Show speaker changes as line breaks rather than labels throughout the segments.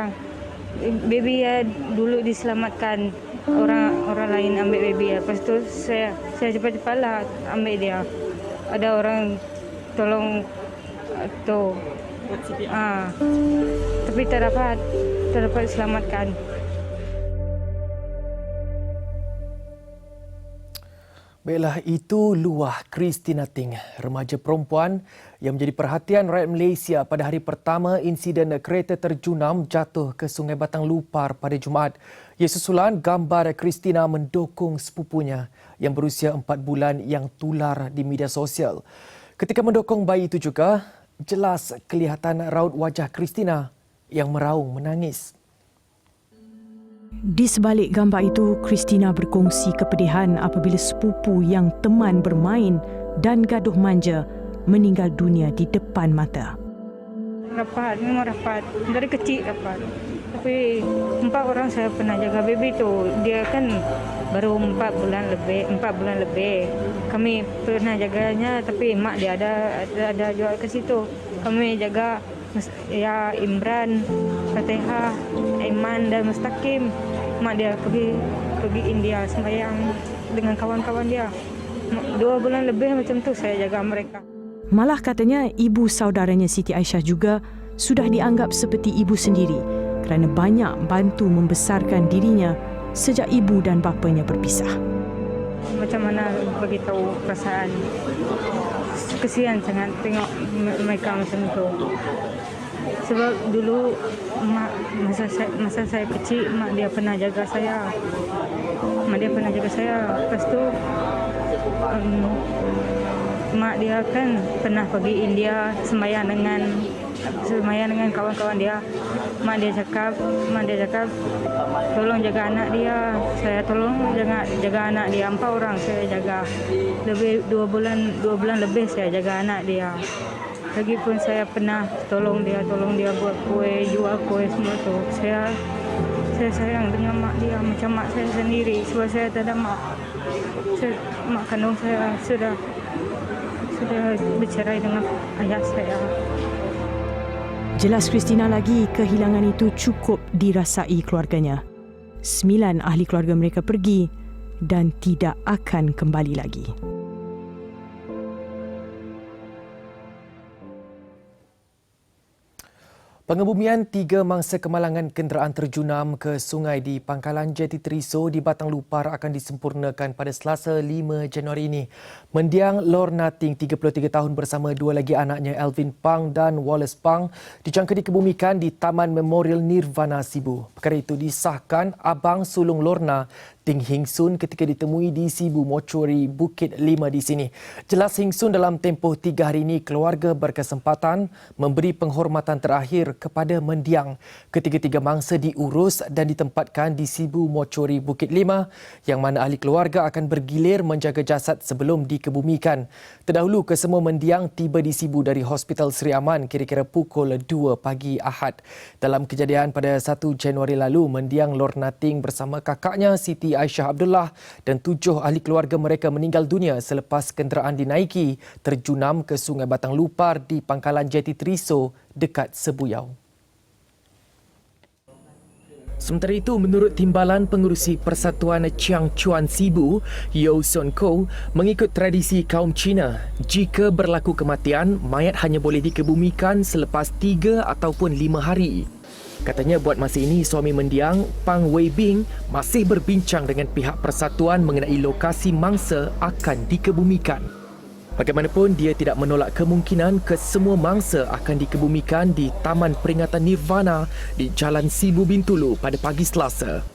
bilang, baby ya dulu diselamatkan, orang lain ambil baby ya. Lepas tu saya cepat-cepatlah ambil dia. Ada orang tolong tu. Tapi tak dapat diselamatkan.
Baiklah, itu Luah Christina Ting, remaja perempuan yang menjadi perhatian rakyat Malaysia pada hari pertama insiden kereta terjunam jatuh ke Sungai Batang Lupar pada Jumaat. Ia susulan gambar Christina mendukung sepupunya yang berusia 4 bulan yang tular di media sosial. Ketika mendukung bayi itu juga, jelas kelihatan raut wajah Christina yang meraung menangis.
Di sebalik gambar itu, Christina berkongsi kepedihan apabila sepupu yang teman bermain dan gaduh manja meninggal dunia di depan mata.
Memang rapat. Dari kecil rapat. Tapi 4 orang saya pernah jaga baby tu. Dia kan baru 4 bulan lebih. Kami pernah jaganya, tapi mak dia ada jual ke situ. Kami jaga ya Imran, Fatihah, Aiman dan Mustaqim. Mak dia pergi India sembahyang dengan kawan-kawan dia. 2 bulan lebih macam tu saya jaga mereka.
Malah katanya ibu saudaranya Siti Aisyah juga sudah dianggap seperti ibu sendiri kerana banyak bantu membesarkan dirinya sejak ibu dan bapanya berpisah.
Macam mana bagi tahu perasaan? Kesian sangat tengok mereka macam tu. Sebab dulu masa saya kecil, mak dia pernah jaga saya. Lepas tu mak dia kan pernah pergi India sembahyang dengan kawan-kawan dia. Mak dia cakap tolong jaga anak dia. Saya tolong jaga anak dia. 4 orang saya jaga. Lebih 2 bulan lebih saya jaga anak dia. Lagipun saya pernah tolong dia buat kuih, jual kuih semua tu. Saya sayang dengan mak dia macam mak saya sendiri. Sebab saya tak ada mak. Mak kandung saya sudah bercerai dengan ayah saya.
Jelas Christina lagi kehilangan itu cukup dirasai keluarganya. 9 ahli keluarga mereka pergi dan tidak akan kembali lagi.
Pengebumian 3 mangsa kemalangan kenderaan terjunam ke sungai di Pangkalan Jeti Teriso di Batang Lupar akan disempurnakan pada Selasa 5 Januari ini. Mendiang Lorna Ting, 33 tahun bersama 2 lagi anaknya Alvin Pang dan Wallace Pang dijangka dikebumikan di Taman Memorial Nirvana Sibu. Perkara itu disahkan abang sulung Lorna, Ting Hing Sun, ketika ditemui di Sibu Mortuary Bukit 5 di sini. Jelas Hing Sun dalam tempoh 3 hari ini keluarga berkesempatan memberi penghormatan terakhir kepada mendiang. Ketiga-tiga mangsa diurus dan ditempatkan di Sibu Mortuary Bukit 5 yang mana ahli keluarga akan bergilir menjaga jasad sebelum dikebumikan. Terdahulu kesemua mendiang tiba di Sibu dari Hospital Sri Aman kira-kira pukul 2 pagi Ahad. Dalam kejadian pada 1 Januari lalu, mendiang Lorna Ting bersama kakaknya Siti Aisyah Abdullah dan 7 ahli keluarga mereka meninggal dunia selepas kenderaan dinaiki terjunam ke Sungai Batang Lupar di Pangkalan Jeti Teriso dekat Sebuyau. Sementara itu, menurut Timbalan Pengurusi Persatuan Chiang Chuan Sibu, Yeo Son Ko, mengikut tradisi kaum Cina, jika berlaku kematian, mayat hanya boleh dikebumikan selepas 3 ataupun 5 hari. Katanya buat masa ini, suami mendiang, Pang Wei Bing, masih berbincang dengan pihak persatuan mengenai lokasi mangsa akan dikebumikan. Bagaimanapun, dia tidak menolak kemungkinan kesemua mangsa akan dikebumikan di Taman Peringatan Nirvana di Jalan Sibu Bintulu pada pagi Selasa.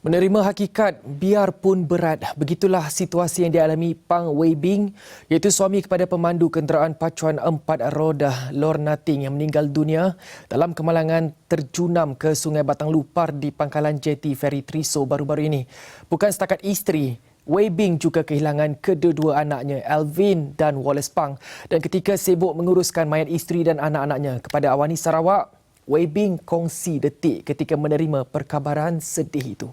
Menerima hakikat biarpun berat, begitulah situasi yang dialami Pang Wei Bing, iaitu suami kepada pemandu kenderaan pacuan 4 roda Lorna Ting yang meninggal dunia dalam kemalangan terjunam ke Sungai Batang Lupar di Pangkalan Jeti Ferry Teriso baru-baru ini. Bukan setakat isteri, Wei Bing juga kehilangan kedua-dua anaknya Alvin dan Wallace Pang, dan ketika sibuk menguruskan mayat isteri dan anak-anaknya kepada Awani Sarawak, Wei Bing kongsi detik ketika menerima perkabaran sedih itu.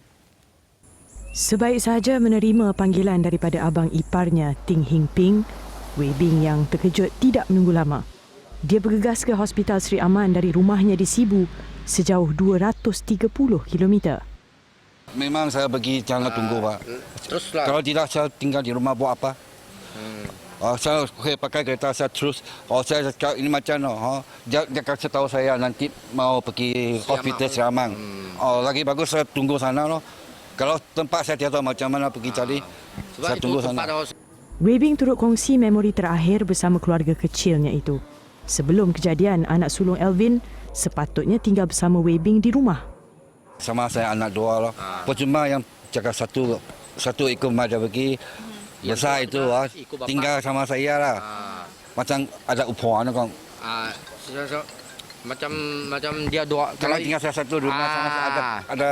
Sebaik sahaja menerima panggilan daripada abang iparnya Ting Hing Ping, Wei Bing yang terkejut tidak menunggu lama. Dia bergegas ke Hospital Sri Aman dari rumahnya di Sibu sejauh 230 km.
Memang saya pergi jangan tunggu Pak.
Teruslah.
Kalau tidak saya tinggal di rumah buat apa? Saya pakai kereta saya terus. Saya cakap ini macam dia kasih tahu saya nanti mau pergi hospital Siamang. Lagi bagus saya tunggu sana loh. Kalau tempat saya tidak tahu macam mana pergi cari. Saya tunggu sana.
Wei Bing turut kongsi memori terakhir bersama keluarga kecilnya itu. Sebelum kejadian, anak sulung Elvin sepatutnya tinggal bersama Wei Bing di rumah.
Sama saya anak dua lah. Percuma yang cakap satu ikut maja pergi. Besar itu tinggal sama saya lah. Macam ada upuan kan.
Macam dia dua.
Kalau tinggal saya satu rumah sama ada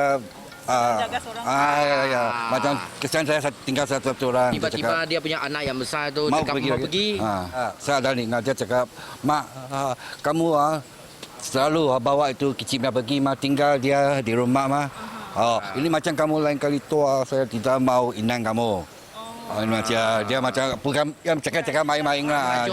ya. Macam kesan saya tinggal satu orang.
Tiba-tiba dia punya anak yang besar itu cakap mau pergi.
Saya ada ni dia cakap, mak kamu selalu bawa itu kecilnya pergi, mak tinggal dia di rumah mah. Ini macam kamu lain kali tua saya tidak mau inang kamu. Dia macam bukan yang cakap main-main lah.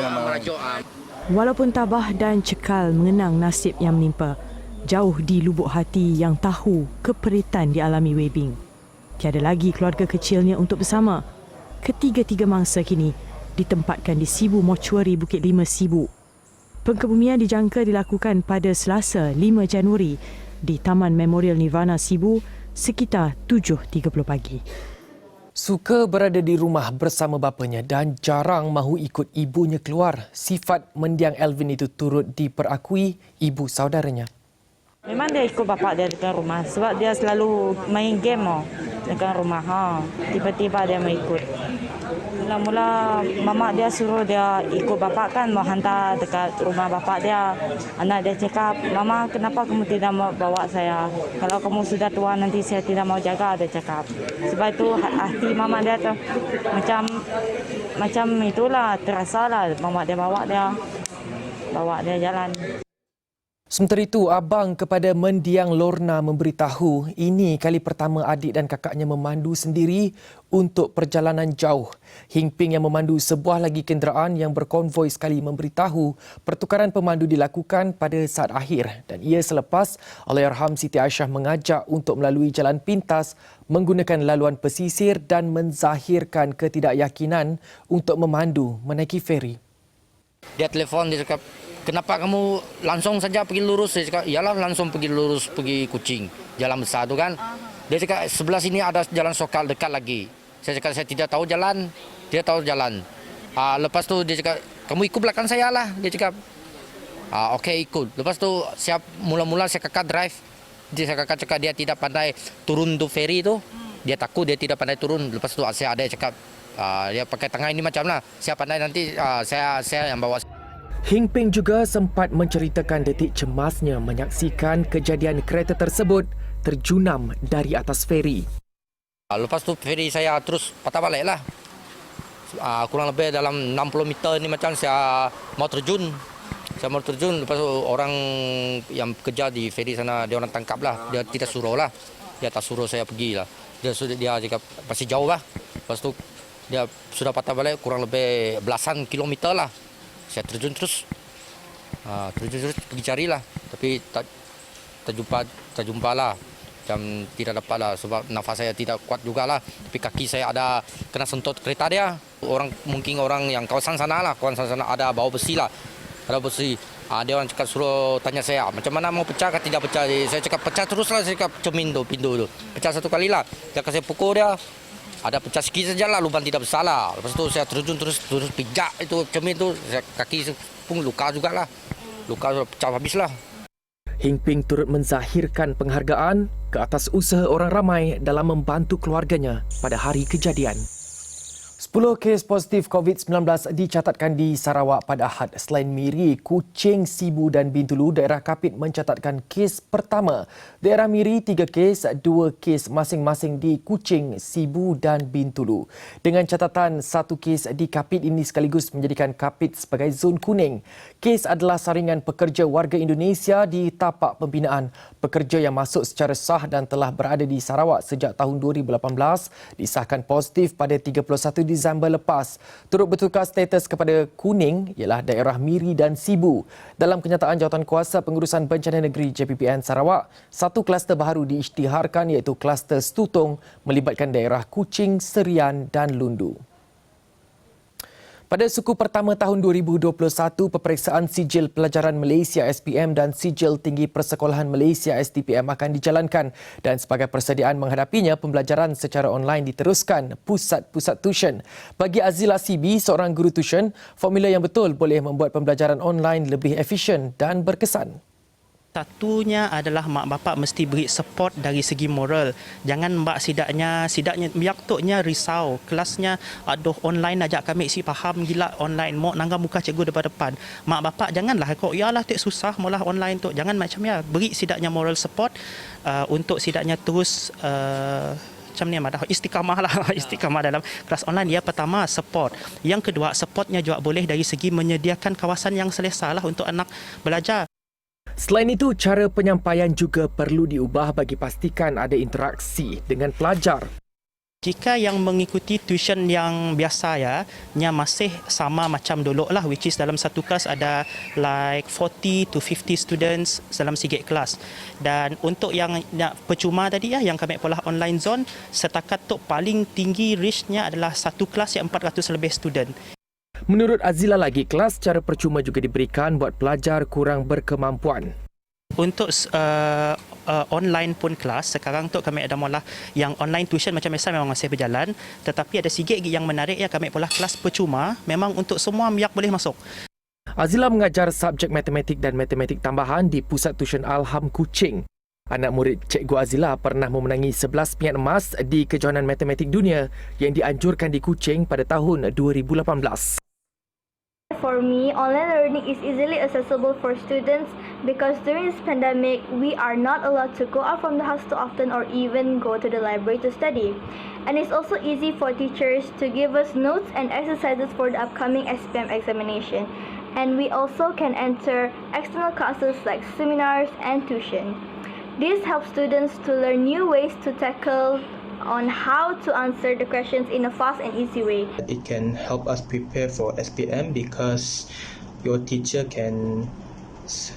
Walaupun tabah dan cekal mengenang nasib yang menimpa, jauh di lubuk hati yang tahu keperitan dialami Wei Bing. Tiada lagi keluarga kecilnya untuk bersama. Ketiga-tiga mangsa kini ditempatkan di Sibu Mortuary Bukit Lima Sibu. Pengkebumian dijangka dilakukan pada Selasa 5 Januari di Taman Memorial Nirvana Sibu sekitar 7.30 pagi.
Suka berada di rumah bersama bapanya dan jarang mahu ikut ibunya keluar. Sifat mendiang Elvin itu turut diperakui ibu saudaranya.
Memang dia ikut bapak dia dekat rumah sebab dia selalu main game dekat rumah. Tiba-tiba dia mau ikut. Mula-mula mama dia suruh dia ikut bapak kan mau hantar dekat rumah bapak dia. Anak dia cakap, "Mama, kenapa kamu tidak mau bawa saya? Kalau kamu sudah tua nanti saya tidak mau jaga," dia cakap. Sebab itu hati mama dia tu macam itulah terasalah mama dia bawa dia jalan.
Sementara itu, abang kepada mendiang Lorna memberitahu ini kali pertama adik dan kakaknya memandu sendiri untuk perjalanan jauh. Hing Ping yang memandu sebuah lagi kenderaan yang berkonvoi sekali memberitahu pertukaran pemandu dilakukan pada saat akhir dan ia selepas Allahyarham Siti Aisyah mengajak untuk melalui jalan pintas menggunakan laluan pesisir dan menzahirkan ketidakyakinan untuk memandu menaiki feri.
Dia telefon, dia cakap, "Kenapa kamu langsung saja pergi lurus?" Saya cakap, "Yalah langsung pergi lurus pergi Kuching, jalan besar tu kan." Dia cakap, "Sebelah sini ada jalan sokal dekat lagi." Saya cakap, "Saya tidak tahu jalan." Dia tahu jalan. Lepas tu dia cakap, "Kamu ikut belakang saya lah." Dia cakap, "Okey ikut." Lepas tu mula-mula saya kakak drive. Saya kakak cakap dia tidak pandai turun tu ferry tu. Dia takut dia tidak pandai turun. Lepas tu saya ada cakap, dia pakai tangan ini macam lah. Saya pandai nanti saya yang bawa.
Hing Ping juga sempat menceritakan detik cemasnya menyaksikan kejadian kereta tersebut terjunam dari atas feri.
Lepas tu feri saya terus patah balik lah. Kurang lebih dalam 60 meter ni macam saya mau terjun. Lepas tu orang yang kerja di feri sana, dia orang tangkap lah. Dia tidak suruh lah. Dia tak suruh saya pergi lah. Dia cakap masih jauh lah. Lepas tu dia sudah patah balik kurang lebih belasan kilometer lah. Saya terjun terus pergi carilah, tapi tak jumpa lah. Macam tidak dapat lah sebab nafas saya tidak kuat jugalah. Tapi kaki saya ada kena sentuh kereta dia. Mungkin orang yang kawasan sana ada bawa besi lah. Ada besi. Dia orang cakap suruh tanya saya, macam mana mau pecah ke tidak pecah. Saya cakap pecah terus lah, saya cakap cermin tu, pintu tu. Pecah satu kali lah. Dia kasih pukul dia. Ada pecah sikit saja lah, lubang tidak besar lah. Lepas tu saya terjun terus pijak itu cermin tu. Kaki pun luka jugalah. Luka pecah habis lah.
Hing Ping turut menzahirkan penghargaan ke atas usaha orang ramai dalam membantu keluarganya pada hari kejadian. 10 kes positif COVID-19 dicatatkan di Sarawak pada Ahad. Selain Miri, Kuching, Sibu dan Bintulu, daerah Kapit mencatatkan kes pertama. Daerah Miri 3 kes, 2 kes masing-masing di Kuching, Sibu dan Bintulu. Dengan catatan 1 kes di Kapit ini sekaligus menjadikan Kapit sebagai zon kuning. Kes adalah saringan pekerja warga Indonesia di tapak pembinaan. Pekerja yang masuk secara sah dan telah berada di Sarawak sejak tahun 2018 disahkan positif pada 31 Disember Disember lepas. Turut bertukar status kepada kuning ialah daerah Miri dan Sibu. Dalam kenyataan Jawatankuasa Pengurusan Bencana Negeri JPPN Sarawak, satu kluster baru diisytiharkan iaitu kluster Stutong melibatkan daerah Kuching, Serian dan Lundu. Pada suku pertama tahun 2021, peperiksaan Sijil Pelajaran Malaysia SPM dan Sijil Tinggi Persekolahan Malaysia STPM akan dijalankan dan sebagai persediaan menghadapinya, pembelajaran secara online diteruskan pusat-pusat tuition. Bagi Azila CB, seorang guru tuition, formula yang betul boleh membuat pembelajaran online lebih efisien dan berkesan.
Satunya adalah mak bapak mesti beri support dari segi moral. Jangan sidaknya biak toknya risau. Kelasnya aduh online ajak kami si faham gila online. Mau nangga muka cikgu depan. Mak bapak janganlah kok yalah tak susah malah online tu. Jangan macam ya. Beri sidaknya moral support untuk sidaknya terus macam ni istiqamah lah. Istiqamah dalam kelas online. Yang pertama support. Yang kedua supportnya juga boleh dari segi menyediakan kawasan yang selesa lah untuk anak belajar.
Selain itu, cara penyampaian juga perlu diubah bagi pastikan ada interaksi dengan pelajar.
Jika yang mengikuti tuition yang biasa nya masih sama macam dulu lah, which is dalam satu kelas ada like 40 to 50 students dalam sikit kelas. Dan untuk yang percuma tadi yang kami pola online zone, setakat tu paling tinggi reach-nya adalah satu kelas yang 400 lebih student.
Menurut Azila lagi, kelas secara percuma juga diberikan buat pelajar kurang berkemampuan.
Untuk online pun kelas, sekarang tu kami ada mula yang online tuition macam biasa memang masih berjalan. Tetapi ada sikit yang menarik kami pula kelas percuma, memang untuk semua yang boleh masuk.
Azila mengajar subjek matematik dan matematik tambahan di Pusat Tuition Alham Kuching. Anak murid Cikgu Azila pernah memenangi 11 pingat emas di Kejohanan Matematik Dunia yang dianjurkan di Kuching pada tahun 2018.
For me, online learning is easily accessible for students because during this pandemic, we are not allowed to go out from the house too often or even go to the library to study. And it's also easy for teachers to give us notes and exercises for the upcoming SPM examination. And we also can enter external classes like seminars and tuition. This helps students to learn new ways to tackle on how to answer the questions in a fast and easy way.
It can help us prepare for SPM because your teacher can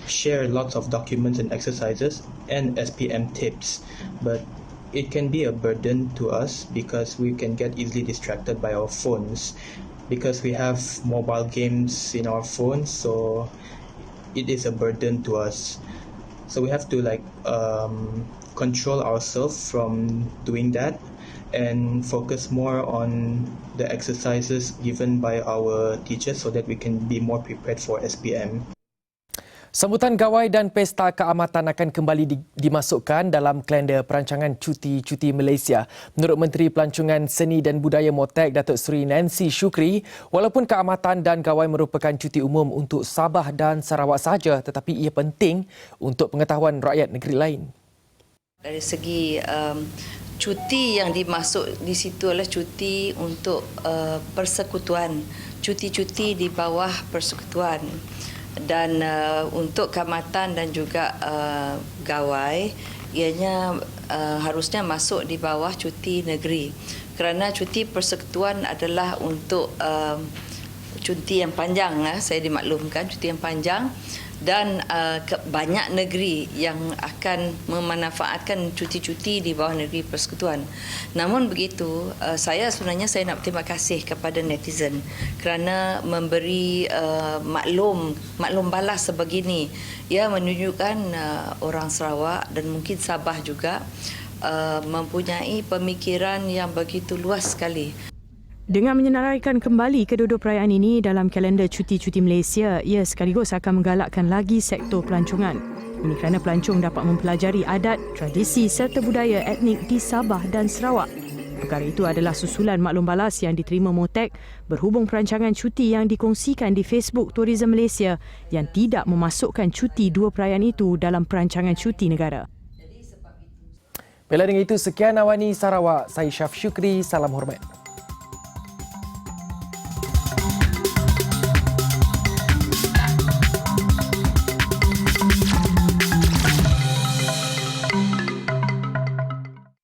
share lots of documents and exercises and SPM tips, but it can be a burden to us because we can get easily distracted by our phones because we have mobile games in our phones, so it is a burden to us. So we have to control ourselves from doing that and focus more on the exercises given by our teachers so that we can be more prepared for SPM.
Sambutan gawai dan pesta keamatan akan kembali dimasukkan dalam kalender perancangan cuti-cuti Malaysia. Menurut Menteri Pelancongan Seni dan Budaya Motek Datuk Seri Nancy Shukri, walaupun keamatan dan gawai merupakan cuti umum untuk Sabah dan Sarawak sahaja, tetapi ia penting untuk pengetahuan rakyat negeri lain.
Dari segi cuti yang dimasuk di situ adalah cuti untuk persekutuan, cuti-cuti di bawah persekutuan. Dan untuk keamatan dan juga gawai, ianya harusnya masuk di bawah cuti negeri. Kerana cuti persekutuan adalah untuk cuti yang panjang, saya dimaklumkan cuti yang panjang. Dan banyak negeri yang akan memanfaatkan cuti-cuti di bawah negeri persekutuan. Namun begitu, saya nak berterima kasih kepada netizen kerana memberi maklum balas sebegini. Ia menunjukkan orang Sarawak dan mungkin Sabah juga mempunyai pemikiran yang begitu luas sekali.
Dengan menyenaraikan kembali kedua-dua perayaan ini dalam kalender cuti-cuti Malaysia, ia sekaligus akan menggalakkan lagi sektor pelancongan. Ini kerana pelancong dapat mempelajari adat, tradisi serta budaya etnik di Sabah dan Sarawak. Perkara itu adalah susulan maklum balas yang diterima Motek berhubung perancangan cuti yang dikongsikan di Facebook Tourism Malaysia yang tidak memasukkan cuti dua perayaan itu dalam perancangan cuti negara.
Bila dengan itu, sekian Awani Sarawak. Saya Syaf Syukri. Salam hormat.